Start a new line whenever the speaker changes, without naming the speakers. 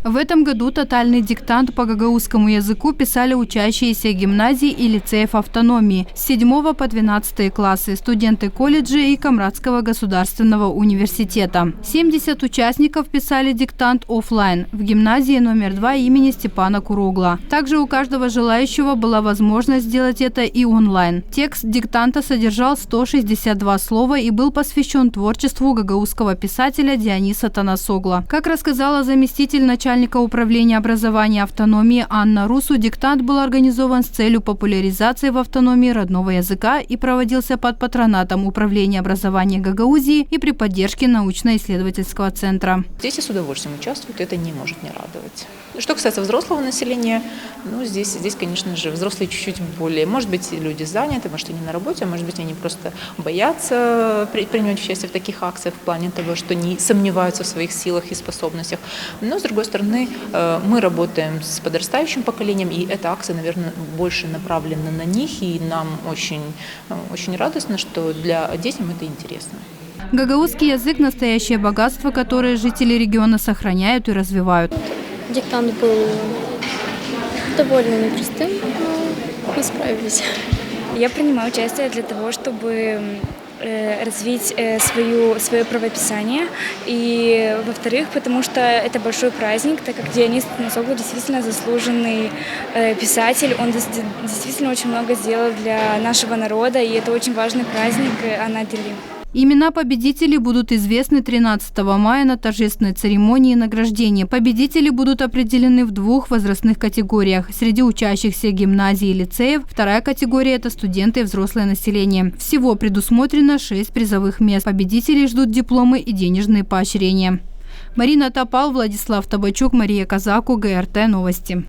В этом году тотальный диктант по гагаузскому языку писали учащиеся гимназий и лицеев автономии с 7 по 12 классы, студенты колледжа и Камрадского государственного университета. 70 участников писали диктант офлайн в гимназии номер 2 имени Степана Куругла. Также у каждого желающего была возможность сделать это и онлайн. Текст диктанта содержал 162 слова и был посвящен творчеству гагаузского писателя Диониса Танасогла. Как рассказала заместитель начальника управления образования автономии Анна Русу, диктант был организован с целью популяризации в автономии родного языка и проводился под патронатом Управления образования Гагаузии и при поддержке научно-исследовательского центра.
Дети с удовольствием участвуют, это не может не радовать. Что касается взрослого населения, здесь, конечно же, взрослые чуть-чуть более, может быть, люди заняты, может, они на работе, а может быть, они просто боятся принимать участие в таких акциях в плане того, что не сомневаются в своих силах и способностях. Но, с другой стороны, мы работаем с подрастающим поколением, и эта акция, наверное, больше направлена на них, и нам очень, очень радостно, что для детям это интересно.
Гагаузский язык – настоящее богатство, которое жители региона сохраняют и развивают.
Диктант был довольно непростым, но мы справились.
Я принимаю участие для того, чтобы развить свое правописание. И, во-вторых, потому что это большой праздник, так как Дионис Танасогла действительно заслуженный писатель. Он действительно очень много сделал для нашего народа, и это очень важный праздник Анадырь.
Имена победителей будут известны 13 мая на торжественной церемонии награждения. Победители будут определены в 2 возрастных категориях. Среди учащихся гимназий и лицеев вторая категория – это студенты и взрослое население. Всего предусмотрено 6 призовых мест. Победителей ждут дипломы и денежные поощрения. Марина Топал, Владислав Табачук, Мария Казаку, ГРТ Новости.